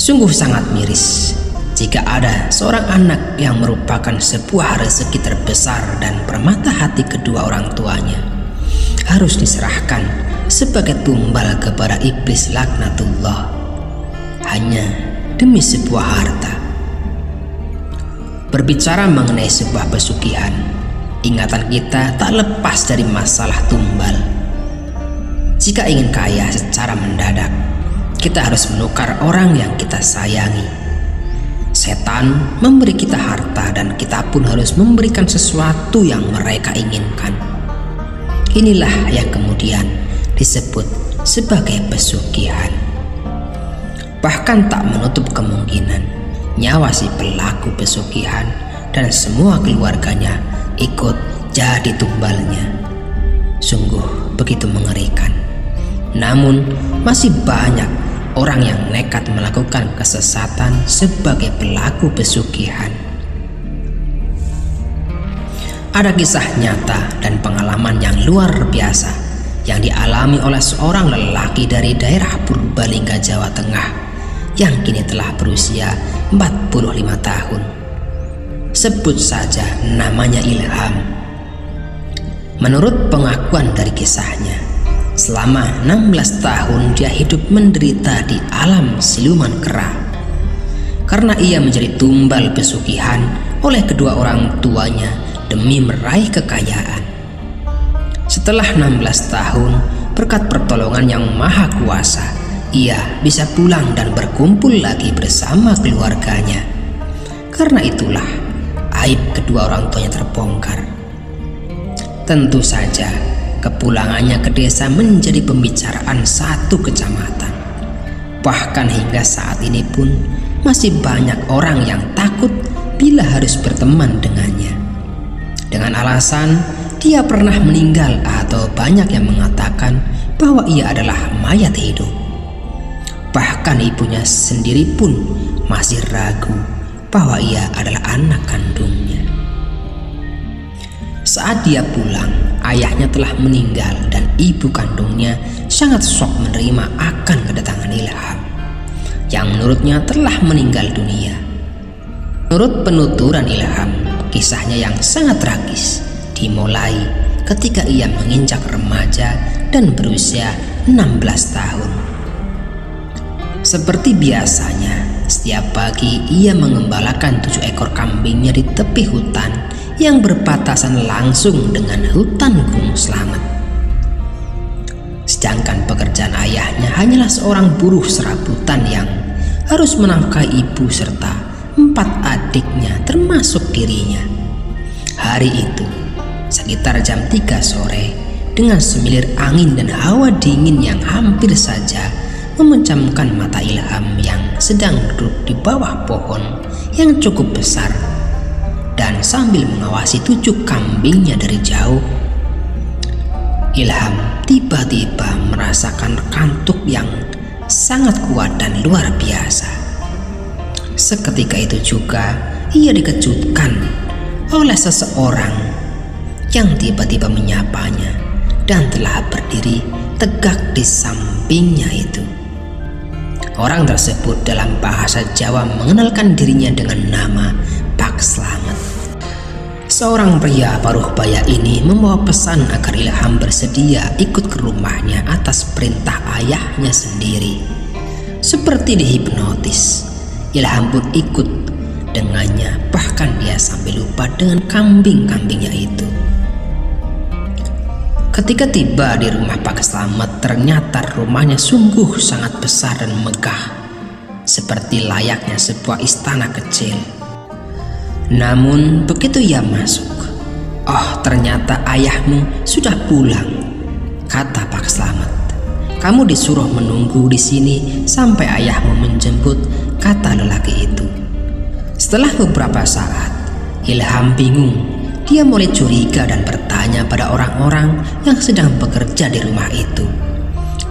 Sungguh sangat miris jika ada seorang anak yang merupakan sebuah rezeki terbesar dan permata hati kedua orang tuanya harus diserahkan sebagai tumbal kepada iblis laknatullah hanya demi sebuah harta. Berbicara mengenai sebuah pesugihan, ingatan kita tak lepas dari masalah tumbal. Jika ingin kaya secara mendadak, kita harus menukar orang yang kita sayangi. Setan memberi kita harta dan kita pun harus memberikan sesuatu yang mereka inginkan. Inilah yang kemudian disebut sebagai pesugihan. Bahkan tak menutup kemungkinan nyawa si pelaku pesugihan dan semua keluarganya ikut jadi tumbalnya. Sungguh begitu mengerikan. Namun masih banyak orang yang nekat melakukan kesesatan sebagai pelaku pesugihan. Ada kisah nyata dan pengalaman yang luar biasa yang dialami oleh seorang lelaki dari daerah Purbalingga, Jawa Tengah yang kini telah berusia 45 tahun. Sebut saja namanya Ilham. Menurut pengakuan dari kisahnya, selama 16 tahun dia hidup menderita di alam siluman kera karena ia menjadi tumbal pesugihan oleh kedua orang tuanya demi meraih kekayaan. Setelah 16 tahun, berkat pertolongan yang maha kuasa, ia bisa pulang dan berkumpul lagi bersama keluarganya. Karena itulah aib kedua orang tuanya terbongkar. Tentu saja kepulangannya ke desa menjadi pembicaraan satu kecamatan. Bahkan hingga saat ini pun masih banyak orang yang takut bila harus berteman dengannya, dengan alasan dia pernah meninggal atau banyak yang mengatakan bahwa ia adalah mayat hidup. Bahkan ibunya sendiri pun masih ragu bahwa ia adalah anak kandungnya. Saat dia pulang, ayahnya telah meninggal dan ibu kandungnya sangat shock menerima akan kedatangan Ilham yang menurutnya telah meninggal dunia. Menurut penuturan Ilham, kisahnya yang sangat tragis dimulai ketika ia menginjak remaja dan berusia 16 tahun. Seperti biasanya, setiap pagi ia mengembalakan 7 ekor kambingnya di tepi hutan yang berbatasan langsung dengan hutan Gunung Slamet. Sedangkan pekerjaan ayahnya hanyalah seorang buruh serabutan yang harus menafkahi ibu serta 4 adiknya termasuk dirinya. Hari itu, sekitar jam 3 sore, dengan semilir angin dan hawa dingin yang hampir saja memejamkan mata Ilham yang sedang duduk di bawah pohon yang cukup besar dan sambil mengawasi 7 kambingnya dari jauh, Ilham tiba-tiba merasakan kantuk yang sangat kuat dan luar biasa. Seketika itu juga ia dikejutkan oleh seseorang yang tiba-tiba menyapanya dan telah berdiri tegak di sampingnya itu. Orang tersebut dalam bahasa Jawa mengenalkan dirinya dengan nama Pak Slamet. Seorang pria paruh baya ini membawa pesan agar Ilham bersedia ikut ke rumahnya atas perintah ayahnya sendiri. Seperti dihipnotis, Ilham pun ikut dengannya, bahkan dia sampai lupa dengan kambing-kambingnya itu. Ketika tiba di rumah Pak Slamet, ternyata rumahnya sungguh sangat besar dan megah, seperti layaknya sebuah istana kecil. Namun begitu ia masuk, "Oh, ternyata ayahmu sudah pulang," kata Pak Slamet. "Kamu disuruh menunggu di sini sampai ayahmu menjemput," kata lelaki itu. Setelah beberapa saat, Ilham bingung. Dia mulai curiga dan bertanya pada orang-orang yang sedang bekerja di rumah itu,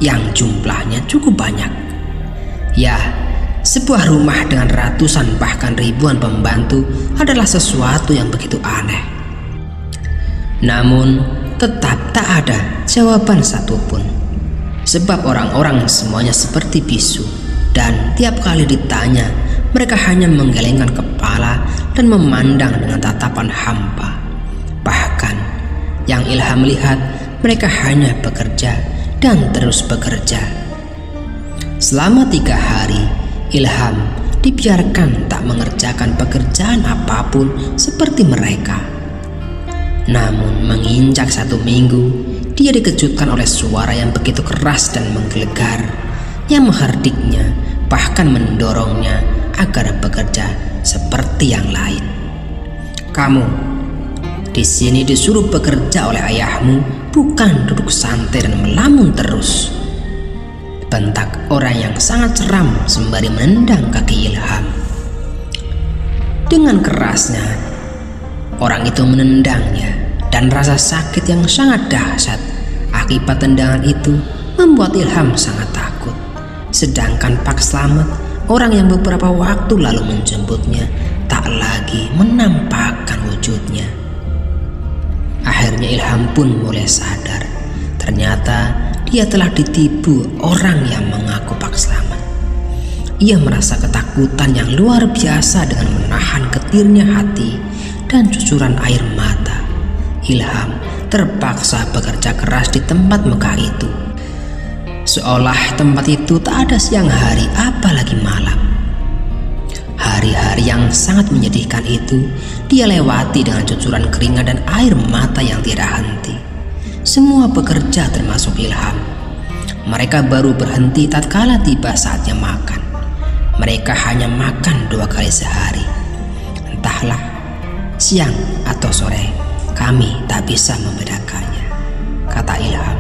yang jumlahnya cukup banyak. Ya, sebuah rumah dengan ratusan bahkan ribuan pembantu adalah sesuatu yang begitu aneh. Namun tetap tak ada jawaban satupun, sebab orang-orang semuanya seperti bisu, Dan tiap kali ditanya, mereka hanya menggelengkan kepala dan memandang dengan tatapan hampa. Bahkan yang Ilham lihat, mereka hanya bekerja dan terus bekerja. Selama 3 hari, Ilham dibiarkan tak mengerjakan pekerjaan apapun seperti mereka. Namun menginjak 1 minggu, dia dikejutkan oleh suara yang begitu keras dan menggelegar, yang menghardiknya bahkan mendorongnya agar bekerja seperti yang lain. "Kamu di sini disuruh bekerja oleh ayahmu, bukan duduk santai dan melamun terus," bentak orang yang sangat seram sembari menendang kaki Ilham. Dengan kerasnya, orang itu menendangnya, dan rasa sakit yang sangat dahsyat akibat tendangan itu membuat Ilham sangat takut. Sedangkan Pak Slamet, orang yang beberapa waktu lalu menjemputnya, tak lagi menampakkan wujudnya. Akhirnya Ilham pun mulai sadar. Ternyata dia telah ditipu orang yang mengaku Pak Slamet. Ia merasa ketakutan yang luar biasa dengan menahan getirnya hati dan cucuran air mata. Ilham terpaksa bekerja keras di tempat megah itu, seolah tempat itu tak ada siang hari apalagi malam. Hari-hari yang sangat menyedihkan itu dia lewati dengan cucuran keringat dan air mata yang tiada henti. Semua pekerja termasuk Ilham. Mereka baru berhenti tatkala tiba saatnya makan. Mereka hanya makan 2 kali sehari. Entahlah siang atau sore, kami tak bisa membedakannya, kata Ilham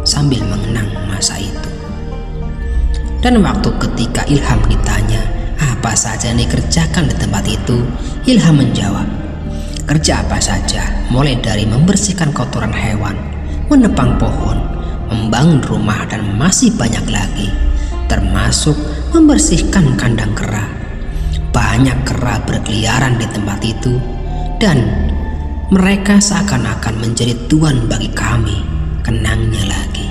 sambil mengenang masa itu. Dan waktu ketika Ilham ditanya apa saja yang dikerjakan di tempat itu, Ilham menjawab, "Kerja apa saja, mulai dari membersihkan kotoran hewan, menebang pohon, membangun rumah, dan masih banyak lagi, termasuk membersihkan kandang kera. Banyak kera berkeliaran di tempat itu, dan mereka seakan-akan menjadi tuan bagi kami," kenangnya lagi.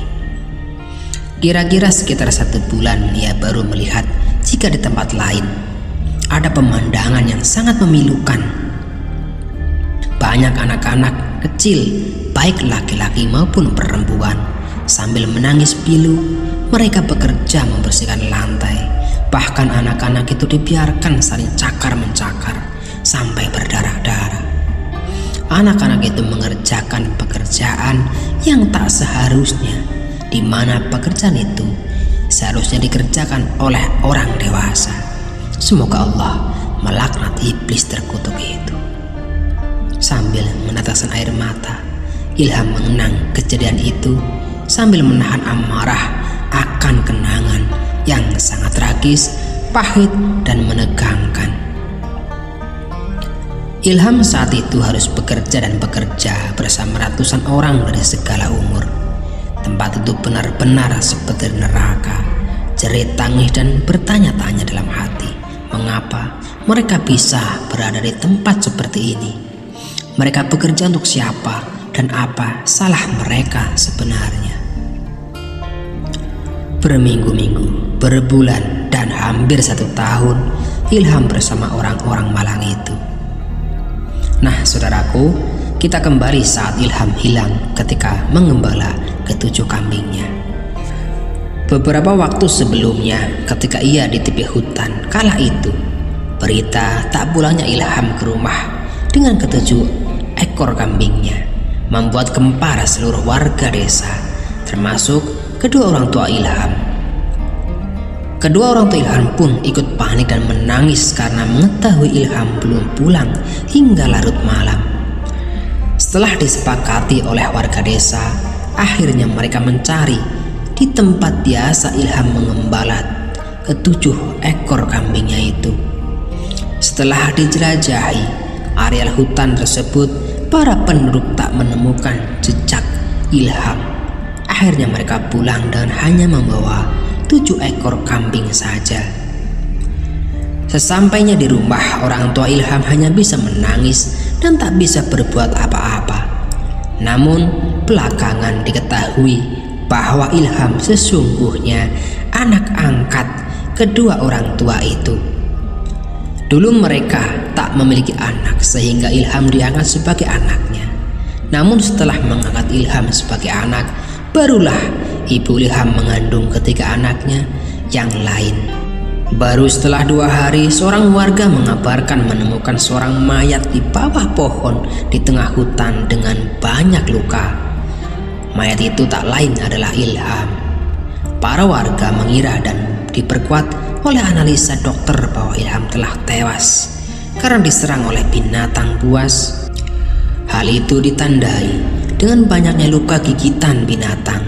Kira-kira sekitar 1 bulan ia baru melihat jika di tempat lain ada pemandangan yang sangat memilukan. Banyak anak-anak kecil, baik laki-laki maupun perempuan, sambil menangis pilu, mereka bekerja membersihkan lantai. Bahkan anak-anak itu dibiarkan saling cakar-mencakar sampai berdarah-darah. Anak-anak itu mengerjakan pekerjaan yang tak seharusnya, di mana pekerjaan itu seharusnya dikerjakan oleh orang dewasa. Semoga Allah melaknat iblis terkutuk itu. Sambil meneteskan air mata, Ilham mengenang kejadian itu sambil menahan amarah akan kenangan yang sangat tragis, pahit, dan menegangkan. Ilham saat itu harus bekerja dan bekerja bersama ratusan orang dari segala umur. Tempat itu benar-benar seperti neraka. Jerit tangis dan bertanya-tanya dalam hati, mengapa mereka bisa berada di tempat seperti ini? Mereka bekerja untuk siapa dan apa salah mereka sebenarnya? Berminggu-minggu, berbulan, dan hampir 1 tahun Ilham bersama orang-orang Malang itu. Nah saudaraku, kita kembali saat Ilham hilang ketika mengembala ke-7 kambingnya. Beberapa waktu sebelumnya, ketika ia di tepi hutan kala itu, berita tak pulangnya Ilham ke rumah dengan ke-7 ekor kambingnya membuat gempar seluruh warga desa, termasuk kedua orang tua Ilham. Kedua orang tua Ilham pun ikut panik dan menangis karena mengetahui Ilham belum pulang hingga larut malam. Setelah disepakati oleh warga desa, akhirnya mereka mencari di tempat biasa Ilham mengembala ke-7 ekor kambingnya itu. Setelah dijelajahi areal hutan tersebut, para penduduk tak menemukan jejak Ilham. Akhirnya mereka pulang dan hanya membawa 7 ekor kambing saja. Sesampainya di rumah, orang tua Ilham hanya bisa menangis dan tak bisa berbuat apa-apa. Namun belakangan diketahui bahwa Ilham sesungguhnya anak angkat kedua orang tua itu. Dulu mereka tak memiliki anak sehingga Ilham diangkat sebagai anaknya. Namun setelah mengangkat Ilham sebagai anak, barulah ibu Ilham mengandung ketiga anaknya yang lain. Baru setelah 2 hari, seorang warga mengabarkan menemukan seorang mayat di bawah pohon di tengah hutan dengan banyak luka. Mayat itu tak lain adalah Ilham. Para warga mengira dan diperkuat oleh analisa dokter bahwa Ilham telah tewas karena diserang oleh binatang buas. Hal itu ditandai dengan banyaknya luka gigitan binatang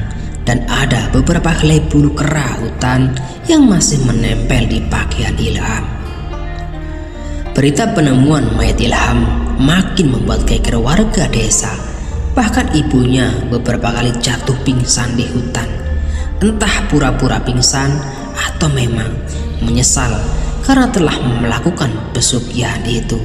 dan ada beberapa helai bulu kera hutan yang masih menempel di pakaian Ilham. Berita penemuan mayat Ilham makin membuat geger warga desa. Bahkan ibunya beberapa kali jatuh pingsan di hutan. Entah pura-pura pingsan atau memang menyesal karena telah melakukan pesugihan itu.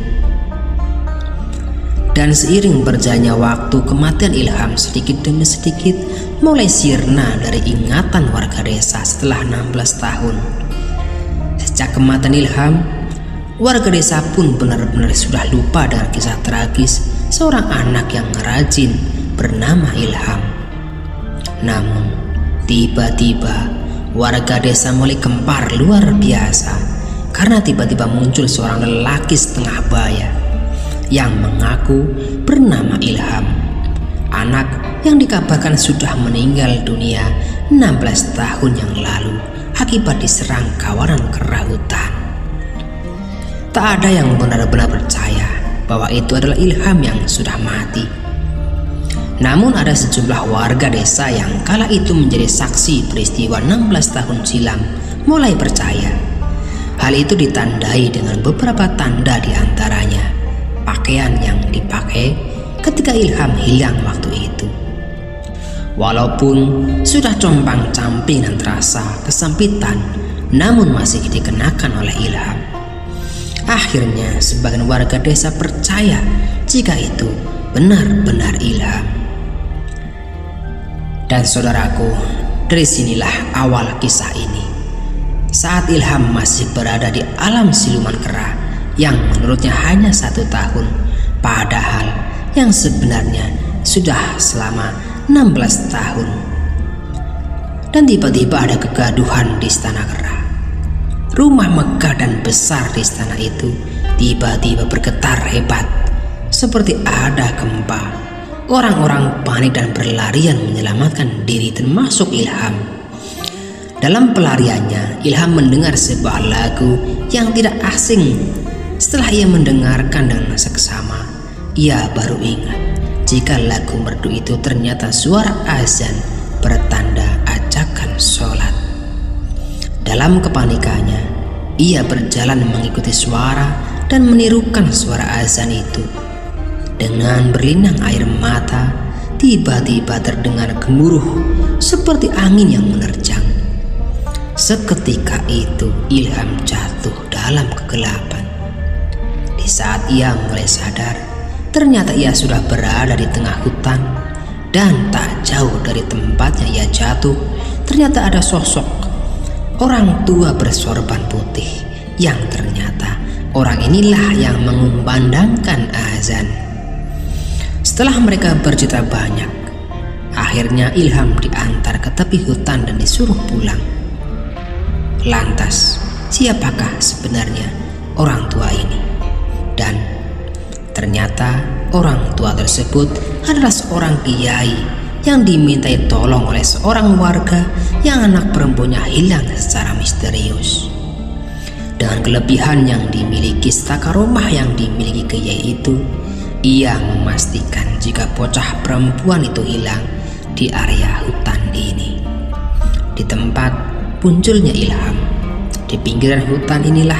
Dan seiring berjalannya waktu, kematian Ilham sedikit demi sedikit mulai sirna dari ingatan warga desa setelah 16 tahun. Sejak kematian Ilham, warga desa pun benar-benar sudah lupa dengan kisah tragis seorang anak yang rajin bernama Ilham. Namun tiba-tiba warga desa mulai gempar luar biasa karena tiba-tiba muncul seorang lelaki setengah baya yang mengaku bernama Ilham, anak yang dikabarkan sudah meninggal dunia 16 tahun yang lalu akibat diserang kawanan kera hutan. Tak ada yang benar-benar percaya bahwa itu adalah Ilham yang sudah mati. Namun ada sejumlah warga desa yang kala itu menjadi saksi peristiwa 16 tahun silam mulai percaya. Hal itu ditandai dengan beberapa tanda, di antaranya pakaian yang dipakai ketika Ilham hilang waktu itu. Walaupun sudah compang-camping dan terasa kesempitan, namun masih dikenakan oleh Ilham. Akhirnya sebagian warga desa percaya jika itu benar-benar Ilham. Dan saudaraku, dari sinilah awal kisah ini. Saat Ilham masih berada di alam siluman kera yang menurutnya hanya 1 tahun, padahal yang sebenarnya sudah selama 16 tahun. Dan tiba-tiba ada kegaduhan di istana kera. Rumah megah dan besar di istana itu tiba-tiba bergetar hebat, seperti ada gempa. Orang-orang panik dan berlarian menyelamatkan diri, termasuk Ilham. Dalam pelariannya, Ilham mendengar sebuah lagu yang tidak asing. Setelah ia mendengarkan dengan seksama, ia baru ingat jika lagu merdu itu ternyata suara azan bertanda ajakan sholat. Dalam kepanikannya, ia berjalan mengikuti suara dan menirukan suara azan itu. Dengan berlinang air mata, tiba-tiba terdengar gemuruh seperti angin yang menerjang. Seketika itu Ilham jatuh dalam kegelapan. Di saat ia mulai sadar, ternyata ia sudah berada di tengah hutan, dan tak jauh dari tempatnya ia jatuh, ternyata ada sosok orang tua bersorban putih yang ternyata orang inilah yang mengumandangkan azan. Setelah mereka bercerita banyak, akhirnya Ilham diantar ke tepi hutan dan disuruh pulang. Lantas, siapakah sebenarnya orang tua ini? Dan ternyata orang tua tersebut adalah seorang kiai yang dimintai tolong oleh seorang warga yang anak perempuannya hilang secara misterius. Dengan kelebihan yang dimiliki serta rumah yang dimiliki kiai itu, ia memastikan jika bocah perempuan itu hilang di area hutan ini. Di tempat munculnya Ilham, di pinggiran hutan inilah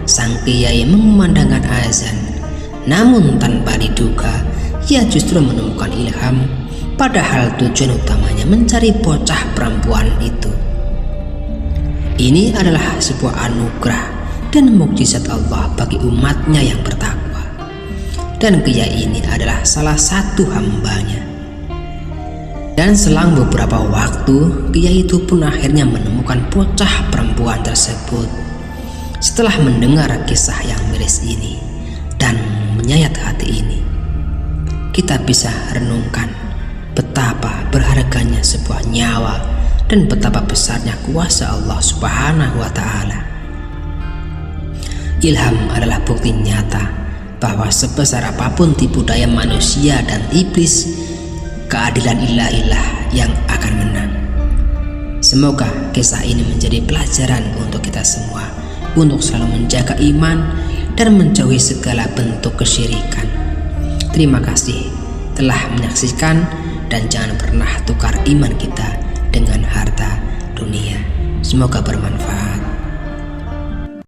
sang kiai mengumandangkan azan. Namun tanpa diduga, ia justru menemukan Ilham, padahal tujuan utamanya mencari bocah perempuan itu. Ini adalah sebuah anugerah dan mukjizat Allah bagi umatnya yang bertakwa. Dan kiai ini adalah salah satu hambanya. Dan selang beberapa waktu, kiai itu pun akhirnya menemukan bocah perempuan tersebut. Setelah mendengar kisah yang miris ini dan menyayat hati ini, kita bisa renungkan betapa berharganya sebuah nyawa dan betapa besarnya kuasa Allah Subhanahu wa Ta'ala. Ilham adalah bukti nyata bahwa sebesar apapun tipu daya manusia dan iblis, keadilan ilahilah yang akan menang. Semoga kisah ini menjadi pelajaran untuk kita semua untuk selalu menjaga iman dan menjauhi segala bentuk kesyirikan. Terima kasih telah menyaksikan, dan jangan pernah tukar iman kita dengan harta dunia. Semoga bermanfaat.